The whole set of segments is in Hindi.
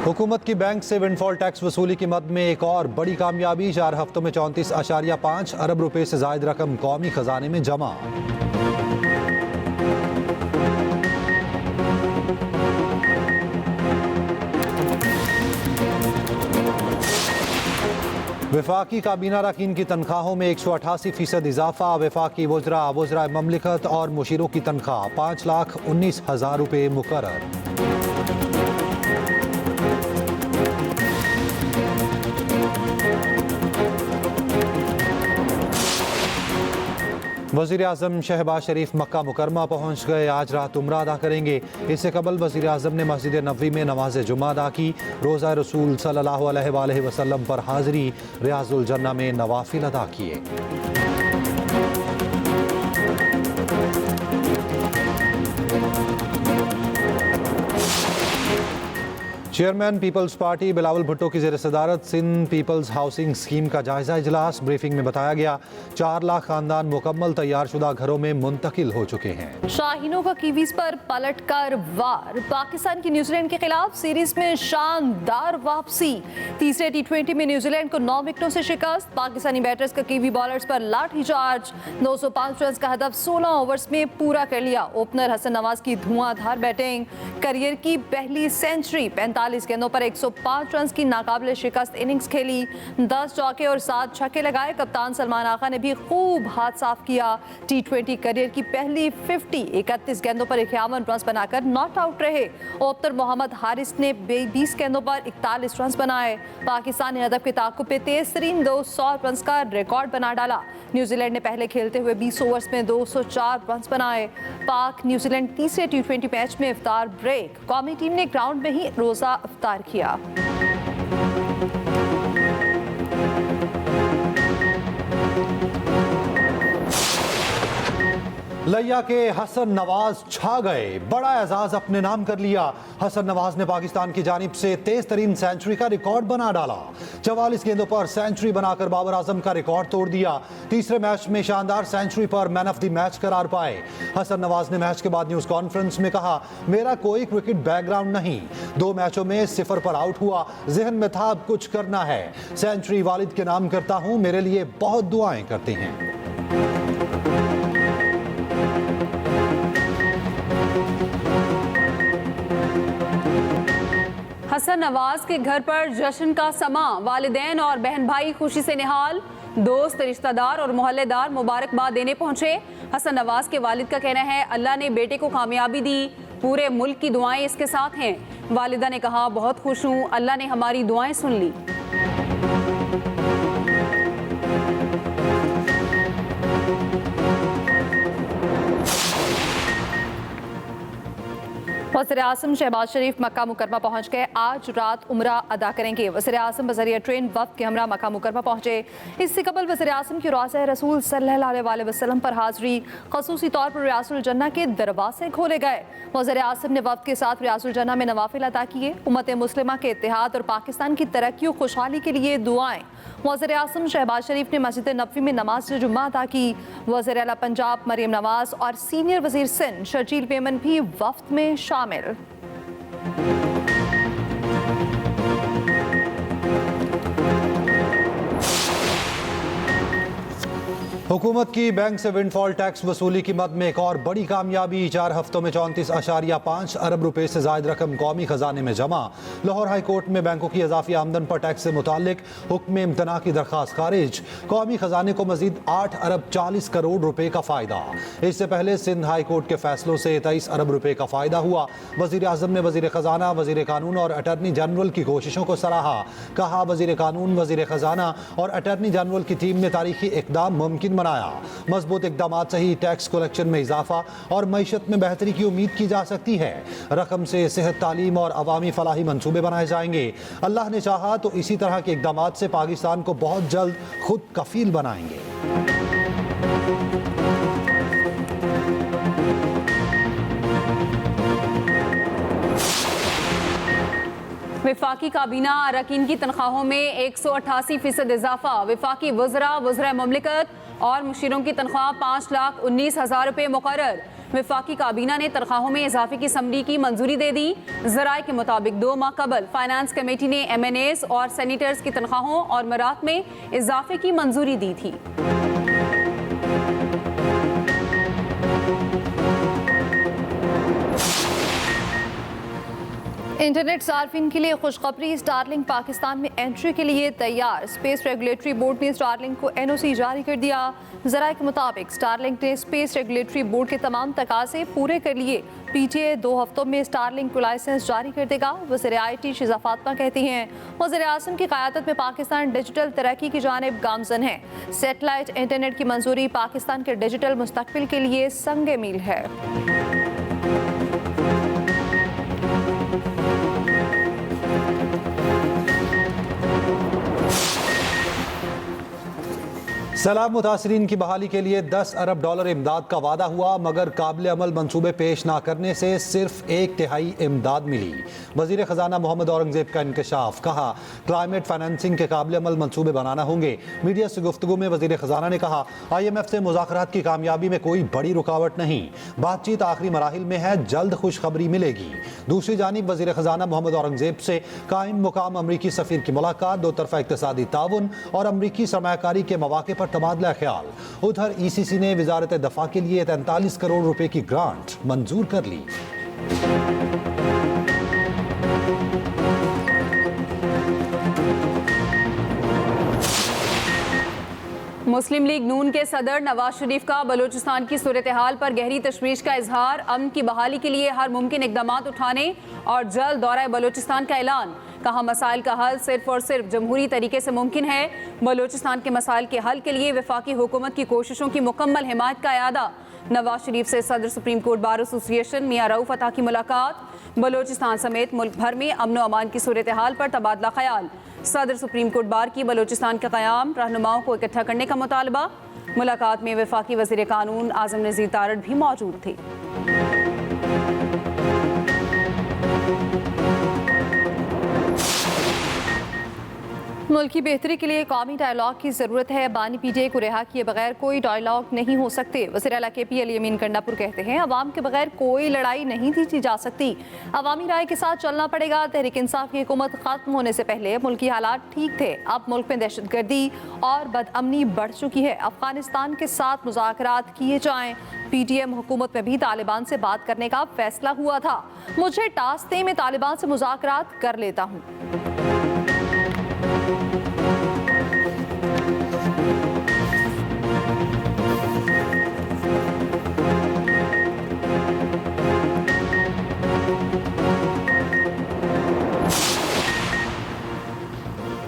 हुकूमत की बैंक से विंडफॉल टैक्स वसूली की मद में एक और बड़ी कामयाबी। 4 हफ्तों में 34.5 अरब रुपए से जायद रकम कौमी खजाने में जमा। वफाकी काबीना अरकान की तनख्वाहों में 188% इजाफा। वफाकी वज़रा ममलिकत और मुशीरों की तनख्वाह 5,19,000 रुपये मुकर्रर। वज़ीर आज़म शहबाज शरीफ मक्का मुकरमा पहुँच गए। आज रात उम्रा अदा करेंगे। इससे कबल वज़ीर आज़म ने मस्जिद नबवी में नमाज जुमा अदा की। रोज़ा रसूल सल्लल्लाहु अलैहि वसल्लम पर हाज़री। रियाज़ुल जन्नह में नवाफिल अदा किए। Chairman people's party Bilawal Bhutto की ज़ेर सदारत सिंध पीपल्स हाउसिंग स्कीम का जायजा इजलास। ब्रीफिंग में बताया गया 4 लाख खानदान मुकम्मल तैयारशुदा घरों में मुंतकिल हो चुके हैं। शाहीनों का कीवीज पर पलटकर वार। पाकिस्तान की न्यूजीलैंड के खिलाफ सीरीज में शानदार वापसी। तीसरे T20 में न्यूजीलैंड को 9 विकेटों से शिकस्त। पाकिस्तानी बैटर्स का कीवी बॉलर्स पर लाठीचार्ज। 205 रन का हदफ 16 ओवर्स में पूरा कर लिया। ओपनर हसन नवाज की धुआंधार बैटिंग। करियर की पहली सेंचुरी। 45 गेंदों पर 105 रन की नाकाबिले शिकस्त इनिंग्स खेली। 10 चौके और 7 छक्के लगाए। कप्तान सलमान आगा ने भी खूब हाथ साफ किया। T20 करियर की पहली 50 31 गेंदों पर 51 रन बनाकर नॉट आउट रहे। ओपनर मोहम्मद हारिस ने 20 गेंदों पर 41 रन बनाए। पाकिस्तान ने हदफ के ताक़ुब पे तेज तरीन 200 रन का रिकॉर्ड बना डाला। न्यूजीलैंड ने पहले खेलते हुए 20 ओवर्स में 204 रन बनाए। पाक न्यूजीलैंड तीसरे T20 मैच में इफ्तार ब्रेक। कौमी टीम ने ग्राउंड में ही रोजा इफ्तार किया। लिया के हसन नवाज छा गए। बड़ा एजाज अपने नाम कर लिया। हसन नवाज ने पाकिस्तान की जानिब से तेज तरीन सेंचुरी का रिकॉर्ड बना डाला। 44 गेंदों पर सेंचुरी बनाकर बाबर आजम का रिकॉर्ड तोड़ दिया। तीसरे मैच में शानदार सेंचुरी पर मैन ऑफ द मैच करार पाए। हसन नवाज ने मैच के बाद न्यूज कॉन्फ्रेंस में कहा, मेरा कोई क्रिकेट बैकग्राउंड नहीं, 2 मैचों में 0 पर आउट हुआ। जहन में था अब कुछ करना है। सेंचुरी वालिद के नाम करता हूं, मेरे लिए बहुत दुआएं करते हैं। हसन नवाज के घर पर जश्न का समा। वालिदैन और बहन भाई खुशी से निहाल। दोस्त, रिश्तेदार और मोहल्लेदार मुबारकबाद देने पहुंचे। हसन नवाज के वालिद का कहना है, अल्लाह ने बेटे को कामयाबी दी, पूरे मुल्क की दुआएं इसके साथ हैं। वालिदा ने कहा, बहुत खुश हूं, अल्लाह ने हमारी दुआएं सुन ली। वज़ीर आज़म शहबाज शरीफ मक्का मुकरमा पहुँच गए। आज रात उम्रा अदा करेंगे। वज़ीर आज़म बज़रिया ट्रेन वफ़द के हमरा मक्का मुकरमा पहुँचे। इससे कबल वज़ीर आज़म की रोज़ा रसूल सल्लल्लाहु अलैहि वसल्लम पर हाज़री। ख़ुसूसी तौर पर रियाज़ुल जन्नह के दरवाज़े खोले गए। वज़ीर आज़म ने वफ़द के साथ रियाज़ुल जन्नह में नवाफिल अदा किए। उम्मत मुस्लिमा के इत्तेहाद और पाकिस्तान की तरक्की और खुशहाली के लिए दुआएं। वज़ीर आज़म शहबाज शरीफ ने मस्जिद नबवी में नमाज जुम्मा अदा की। वज़ीर आला पंजाब मरियम नवाज और सीनियर वज़ीर सिंध शर्जील मेमन भी वफ़द में शामिल। हुकूमत की बैंक से विंडफॉल टैक्स वसूली की मद में एक और बड़ी कामयाबी। 4 हफ्तों में 34.5 अरब रुपए से जायद रकम कौमी खजाने में जमा। लाहौर हाई कोर्ट में बैंकों की इजाफी आमदन पर टैक्स से मुतालिक हुक्म इम्तना की दरखास्त खारिज। कौमी खजाने को मजीद 8 अरब 40 करोड़ रुपए का फायदा। इससे पहले सिंध हाई कोर्ट के फैसलों से 23 अरब रुपए का फायदा हुआ। वजीर आजम ने वजीर खजाना, वजीर कानून और अटर्नी जनरल की कोशिशों को सराहा। कहा, वजीर कानून, वजीर खजाना और अटर्नी जनरल की टीम ने तारीखी इकदाम मुमकिन बनाया। मजबूत इकदाम से ही टैक्स कलेक्शन में इजाफा और मईशत में बेहतरी की उम्मीद की जा सकती है। रकम से सेहत, तालीम और अवामी फलाही मंसूबे बनाए जाएंगे। अल्लाह ने चाहा तो इसी तरह के इकदाम से पाकिस्तान को बहुत जल्द खुद कफील बनाएंगे। वफाकी काबीना अरकान की तनख्वाहों में 188% इजाफा। वफाकी वज़रा ममलिकत और मुशीरों की तनख्वाह 5,19,000 रुपये मुकर्रर। वफाकी काबीना ने तनख्वाहों में इजाफे की समरी की मंजूरी दे दी। ज़राए के मुताबिक 2 माह कबल फाइनेंस कमेटी ने MNAs और सेनेटर्स की तनख्वाहों और मरात में इजाफे की मंजूरी दी थी। इंटरनेट सार्फिन के लिए खुशखबरी, स्टारलिंक पाकिस्तान में एंट्री के लिए तैयार। स्पेस रेगुलेटरी बोर्ड ने स्टारलिंक को NOC जारी कर दिया। ज़राए के मुताबिक स्टारलिंक ने स्पेस रेगुलेटरी बोर्ड के तमाम तकाजे पूरे कर लिए। PTA 2 हफ्तों में स्टारलिंक को लाइसेंस जारी कर देगा। वज़ीर IT शिज़ा फातिमा कहती हैं, वज़ीर आज़म की क़यादत में पाकिस्तान डिजिटल तरक्की की जानिब गामज़न है। सेटेलाइट इंटरनेट की मंजूरी पाकिस्तान के डिजिटल मुस्तक़बिल के लिए संग मील है। सैलाब मुतासरीन की बहाली के लिए $10 अरब इमदाद का वादा हुआ, मगर काबिल अमल मंसूबे पेश ना करने से सिर्फ 1/3 इमदाद मिली। वज़ीर ख़जाना मोहम्मद औरंगज़ेब का इंकशाफ, कहा क्लाइमेट फाइनेंसिंग के काबिल अमल मंसूबे बनाना होंगे। मीडिया से गुफ्तगू में वज़ीर ख़जाना ने कहा IMF से मुज़ाकरात की कामयाबी में कोई बड़ी रुकावट नहीं, बातचीत आखिरी मराहिल में है, जल्द खुशखबरी मिलेगी। दूसरी जानिब वज़ीर ख़जाना मोहम्मद औरंगज़ेब से कायम मुकाम अमरीकी सफ़ीर की मुलाकात, दो तरफ़ा इक़्तिसादी ताउन और अमरीकी सरमायाकारी के मौक़े पर तबादला ख्याल। उधर ECC ने वज़ारत दफ़ा के लिए 43 करोड़ रुपए की ग्रांट मंजूर कर ली। मुस्लिम लीग नून के सदर नवाज शरीफ का बलूचिस्तान की सूरत हाल पर गहरी तशवीश का इजहार। अमन की बहाली के लिए हर मुमकिन इकदाम उठाने और जल्द दौरा बलूचिस्तान का ऐलान। कहा मसाइल का हल सिर्फ और सिर्फ जमहूरी तरीके से मुमकिन है। बलूचिस्तान के मसाइल के हल के लिए वफाकी हुकूमत की कोशिशों की मुकम्मल हिमायत का इरादा। नवाज शरीफ से सदर सुप्रीम कोर्ट बार एसोसिएशन मियां रऊफ अता की मुलाकात। बलूचिस्तान समेत मुल्क भर में अमन व अमान की सूरत हाल पर तबादला ख्याल। सदर सुप्रीम कोर्ट बार की बलूचिस्तान के क़याम, रहनुमाओं को इकट्ठा करने का मुतालबा। मुलाकात में वफाकी वज़ीर कानून आज़म नज़ीर तारड़ भी मौजूद थे। मुल्क की बेहतरी के लिए कौमी डायलॉग की ज़रूरत है। बानी PTA को रिहा किए बगैर कोई डायलॉग नहीं हो सकते। वज़ीर आला KP अली अमीन कंडापुर कहते हैं, अवाम के बगैर कोई लड़ाई नहीं जीती जा सकती, अवामी राय के साथ चलना पड़ेगा। तहरीक इंसाफ की हुकूमत ख़त्म होने से पहले मुल्की हालात ठीक थे, अब मुल्क में दहशतगर्दी और बदअमनी बढ़ चुकी है। अफगानिस्तान के साथ मुज़ाकरात किए जाएँ। PTM हुकूमत में भी तालिबान से बात करने का फैसला हुआ था। मुझे टास्क दे, मैं तालिबान से मुज़ाकरात कर लेता हूँ।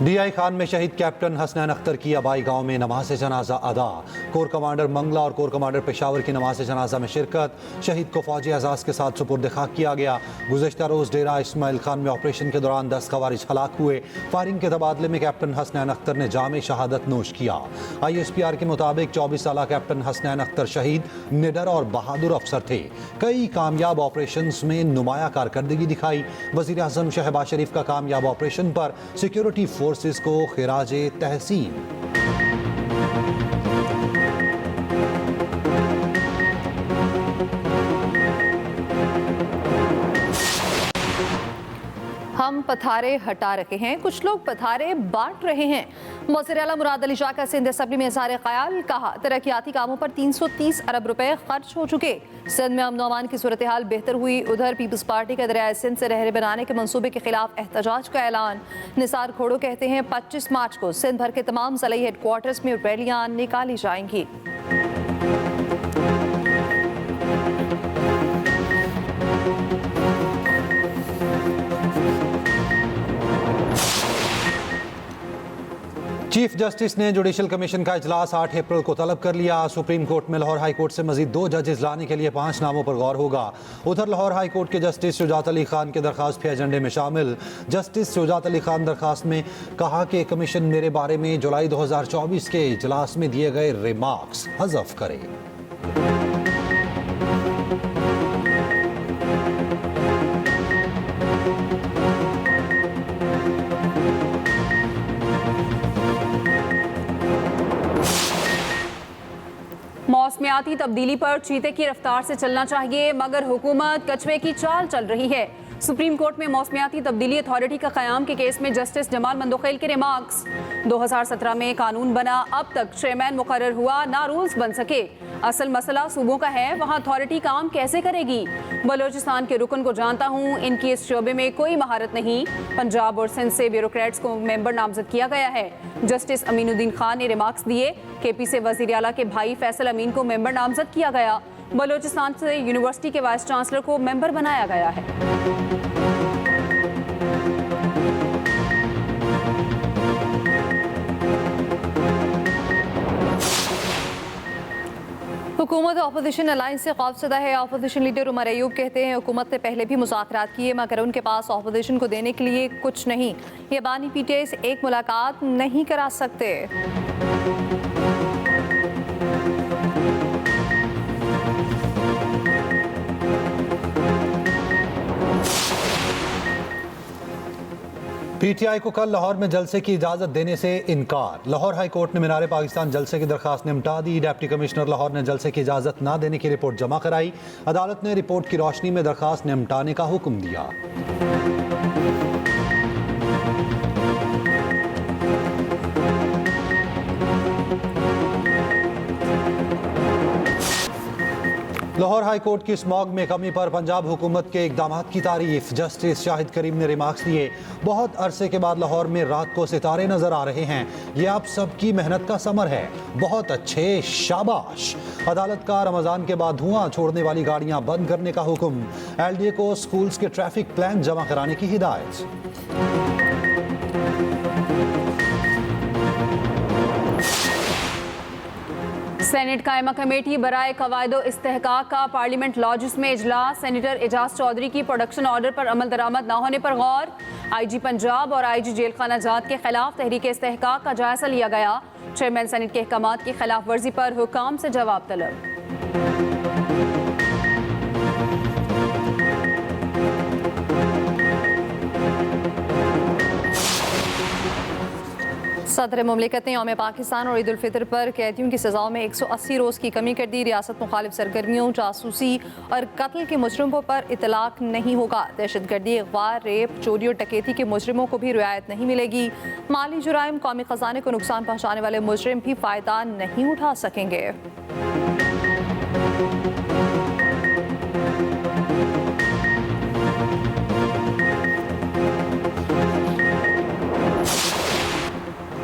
DI खान में शहीद कैप्टन हसनैन अख्तर की आबाई गांव में नमाज जनाजा अदा। कोर कमांडर मंगला और कोर कमांडर पेशावर की नमाज जनाजा में शिरकत। शहीद को फौजी एजाज के साथ सुपुर्द खाक किया गया। गुज़श्ता रोज़ डेरा इस्माइल खान में ऑपरेशन के दौरान 10 खवारिज हलाक हुए। फायरिंग के तबादले में कैप्टन हसनैन अख्तर ने जामे शहादत नोश किया। ISPR के मुताबिक 24 साल कैप्टन हसनैन अख्तर शहीद निडर और बहादुर अफसर थे। कई कामयाब ऑपरेशन में नुमाया कारकर्दगी दिखाई। वज़ीर आज़म शहबाज शरीफ का कामयाब ऑपरेशन पर सिक्योरिटी फोर्सेस को खिराजे तहसीन। हम पथारे हटा रहे हैं, कुछ लोग पथारे बांट रहे हैं। वज़ीर आला मुराद अली शाह का सिंध असेंबली में इज़हार ख्याल, कहा तरक्याती कामों पर 330 अरब रुपए खर्च हो चुके। सिंध में अमन अमान की सूरत हाल बेहतर हुई। उधर पीपल्स पार्टी का दरियाए सिंध से रहरे बनाने के मंसूबे के खिलाफ एहतजाज का ऐलान। निसार खोड़ो कहते हैं 25 मार्च को सिंध भर के तमाम ज़िला हेडक्वार्टर्स में रैलियां निकाली जाएंगी। चीफ जस्टिस ने जुडिशल कमीशन का इजलास 8 अप्रैल को तलब कर लिया। सुप्रीम कोर्ट में लाहौर हाई कोर्ट से मजीद 2 जजेस लाने के लिए 5 नामों पर गौर होगा। उधर लाहौर हाई कोर्ट के जस्टिस शुजात अली खान की दरखास्त भी एजेंडे में शामिल। जस्टिस शुजात अली खान दरखास्त में कहा कि कमीशन मेरे बारे में जुलाई 2024 के इजलास में दिए गए रिमार्क्स हज़फ करे। मौसमियात मौसमियाती तब्दीली पर चीते की रफ्तार से चलना चाहिए, मगर हुकूमत कछुए की चाल चल रही है। सुप्रीम कोर्ट में मौसमियाती तब्दीली अथॉरिटी का क़याम के केस में जस्टिस जमाल मंदोखेल के रिमार्क्स। 2017 में कानून बना, अब तक चेयरमैन मुकर्रर हुआ, ना रूल्स बन सके। असल मसला सूबों का है, वहाँ अथॉरिटी काम कैसे करेगी। बलोचिस्तान के रुकन को जानता हूँ, इनकी इस शोबे में कोई महारत नहीं। पंजाब और सिंध से ब्यूरोक्रेट्स को मेंबर नामजद किया गया है। जस्टिस अमीनुद्दीन खान ने रिमार्क्स दिए। केपी से वजीर आला के भाई फैसल अमीन को मेंबर नामजद किया गया। बलोचिस्तान से यूनिवर्सिटी के वाइस चांसलर को मेंबर बनाया गया है। हुकूमत अपोजिशन अलायंस से खौफजदा है। अपोजिशन लीडर उमर अयूब कहते हैं हुकूमत ने पहले भी मुज़ाकरात किए, मगर उनके पास अपोजिशन को देने के लिए कुछ नहीं। ये बानी पीटीआई से एक मुलाकात नहीं करा सकते। पीटीआई को कल लाहौर में जलसे की इजाजत देने से इनकार। लाहौर हाई कोर्ट ने मीनार पाकिस्तान जलसे की दरखास्त निपटा दी। डिप्टी कमिश्नर लाहौर ने जलसे की इजाजत न देने की रिपोर्ट जमा कराई। अदालत ने रिपोर्ट की रोशनी में दरखास्त निपटाने का हुक्म दिया। लाहौर हाई कोर्ट की स्मॉग में कमी पर पंजाब हुकूमत के इकदाम की तारीफ। जस्टिस शाहिद करीम ने रिमार्क्स दिए। बहुत अरसे के बाद लाहौर में रात को सितारे नजर आ रहे हैं, ये आप सबकी मेहनत का समर है। बहुत अच्छे, शाबाश। अदालत का रमजान के बाद धुआं छोड़ने वाली गाड़ियां बंद करने का हुक्म। एलडीए को स्कूल्स के ट्रैफिक प्लान जमा कराने की हिदायत। सेनेट कायमा कमेटी बराए कवायदो इस्तेहकाक का पार्लियामेंट लॉजिस में इजलास। सेनेटर एजाज चौधरी की प्रोडक्शन ऑर्डर पर अमल दरामद न होने पर गौर। आईजी पंजाब और आईजी जेल खाना जात के खिलाफ तहरीक इस्तेहकाक का जायजा लिया गया। चेयरमैन सेनेट के अहकामात की खिलाफ वर्जी पर हुकाम से जवाब तलब। सदर मुमलिकत ने यौम पाकिस्तान और ईद उल फितर पर कैदियों की सज़ाओं में 180 रोज़ की कमी कर दी। रियासत मुखालिफ सरगर्मियों, जासूसी और कत्ल के मुजरिमों पर इतलाक नहीं होगा। दहशतगर्दी, अगवा, रेप, चोरी और डकैती के मुजरिमों को भी रियायत नहीं मिलेगी। माली जुराइम, कौमी खजाने को नुकसान पहुँचाने वाले मुजरिम भी फ़ायदा नहीं उठा सकेंगे।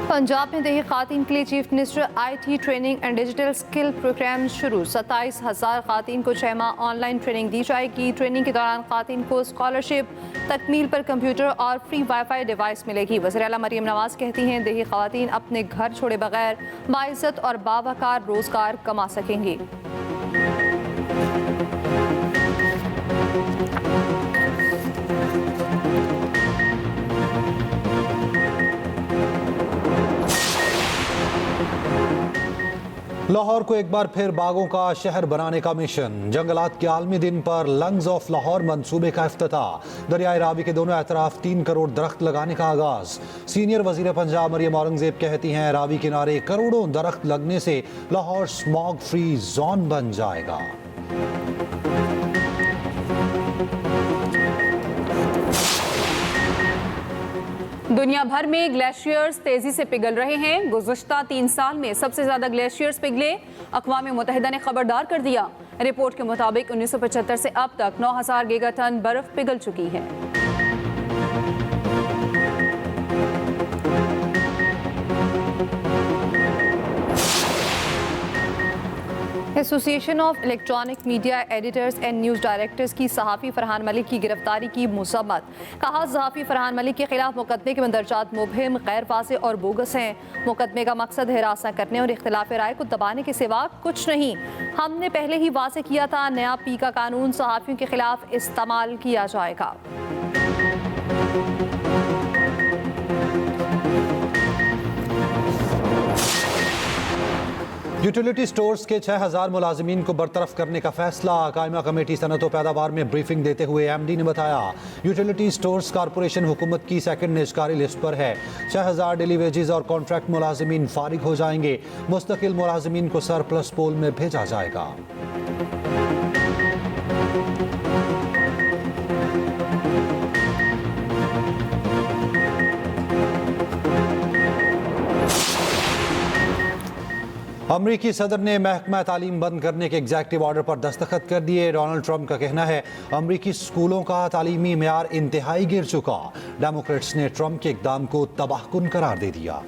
पंजाब में देही खातीन के लिए chief minister IT training and digital skill program शुरू। 27,000 खातीन को 6 माह ऑनलाइन ट्रेनिंग दी जाएगी। ट्रेनिंग के दौरान खातीन को स्कॉलरशिप, तकमील पर कंप्यूटर और फ्री वाईफाई डिवाइस मिलेगी। वज़ीर आला मरियम नवाज कहती हैं देही खातीन अपने घर छोड़े बगैर बाइज्जत और बावकार रोजगार कमा सकेंगी। लाहौर को एक बार फिर बागों का शहर बनाने का मिशन। जंगलात के आलमी दिन पर लंग्स ऑफ लाहौर मंसूबे का इफ्तिताह। दरियाए रावी के दोनों अतराफ 3 करोड़ दरख्त लगाने का आगाज। सीनियर वजीर पंजाब मरियम औरंगजेब कहती हैं रावी किनारे करोड़ों दरख्त लगने से लाहौर स्मॉग फ्री जोन बन जाएगा। दुनिया भर में ग्लेशियर्स तेजी से पिघल रहे हैं। गुज़श्ता 3 साल में सबसे ज्यादा ग्लेशियर्स पिघले। अक़वाम मुत्तहिदा ने खबरदार कर दिया। रिपोर्ट के मुताबिक 1975 से अब तक 9,000 गीगाटन बर्फ पिघल चुकी है। Association of electronic media editors and news directors की सहाफ़ी फरहान मलिक की गिरफ्तारी की मुसम्मत। कहा सहाफ़ी फरहान मलिक के खिलाफ मुकदमे के मंदरजात मुबहिम, गैर वाज़ेह और बोगस हैं। मुकदमे का मकसद हिरासा करने और इख्तिलाफ राय को दबाने के सिवा कुछ नहीं। हमने पहले ही वाज़ेह किया था, नया पी का कानून सहाफ़ियों के खिलाफ इस्तेमाल किया जाएगा। यूटिलिटी स्टोर्स के 6000 मुलाजिमीन को बरतरफ करने का फैसला। कायमा कमेटी सनत व पैदावार में ब्रीफिंग देते हुए एमडी ने बताया, यूटिलिटी स्टोर्स कॉरपोरेशन हुकूमत की सेकंड निजकारी लिस्ट पर है। 6000 डेली वेजेस और कॉन्ट्रैक्ट मुलाजिमीन फारिग हो जाएंगे। मुस्तकिल मुलाजिमीन को सरप्लस पोल में भेजा जाएगा। अमरीकी सदर ने महकमा तालीम बंद करने के एग्जेक्टिव ऑर्डर पर दस्तखत कर दिए। डोनाल्ड ट्रंप का कहना है, अमरीकी स्कूलों का तालीमी मेयार इंतहाई गिर चुका। डेमोक्रेट्स ने ट्रंप के इकदाम को तबाहकुन करार दे दिया।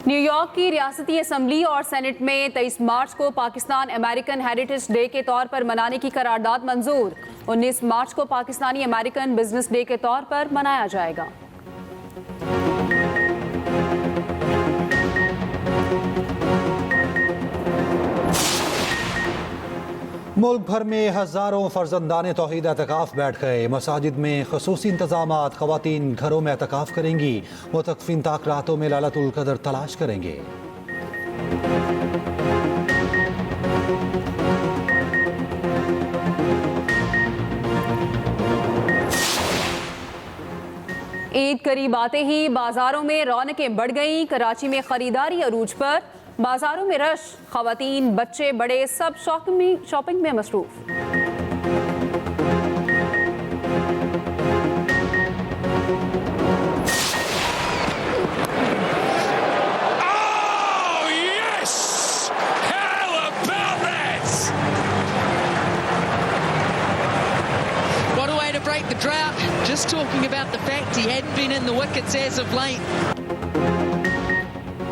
न्यूयॉर्क की रियासती असम्बली और सेनेट में 23 मार्च को पाकिस्तान अमेरिकन हेरिटेज डे के तौर पर मनाने की करारदाद मंजूर। 19 मार्च को पाकिस्तानी अमेरिकन बिजनेस डे के तौर पर मनाया जाएगा। मुल्क भर में हजारों फर्जंदाने तौहीद एतकाफ बैठ गए। मसाजिद में खसूसी इंतजामात। खवातीन घरों में एतकाफ करेंगी। मुतकफिन ताक रातों में लैलतुल कदर तलाश करेंगे। ईद करीब आते ही बाजारों में रौनकें बढ़ गईं। कराची में खरीदारी अरूज पर। बाजारों में रश। खवातीन, बच्चे, बड़े सब शॉपिंग में मसरूफ। The drought, just talking about the fact he hadn't been in the wickets as of late.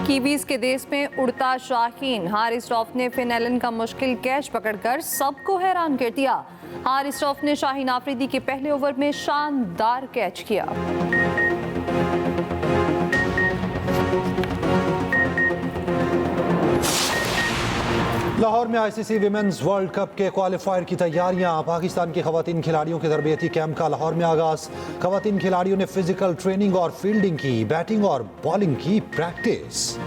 Kiwis के देश में उड़ता शाहीन। हारिस रऊफ ने फिन एलन का मुश्किल कैच पकड़कर सबको हैरान कर दिया। हारिस रऊफ ने शाहीन आफरीदी के पहले ओवर में शानदार कैच किया। लाहौर में आईसीसी विमेंस वर्ल्ड कप के क्वालिफायर की तैयारियां। पाकिस्तान की खवातीन खिलाड़ियों के तरबियती कैंप का लाहौर में आगाज। खवातीन खिलाड़ियों ने फिजिकल ट्रेनिंग और फील्डिंग की। बैटिंग और बॉलिंग की प्रैक्टिस।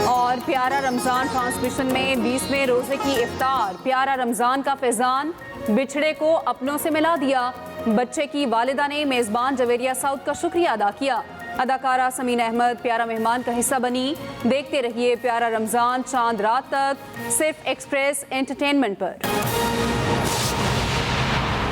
और प्यारा रमजान ट्रांसमिशन में 20वें रोजे की इफ्तार। प्यारा रमजान का फैजान बिछड़े को अपनों से मिला दिया। बच्चे की वालिदा ने मेजबान जवेरिया साउथ का शुक्रिया अदा किया। अदाकारा समीन अहमद प्यारा मेहमान का हिस्सा बनी। देखते रहिए प्यारा रमजान चांद रात तक, सिर्फ एक्सप्रेस एंटरटेनमेंट पर।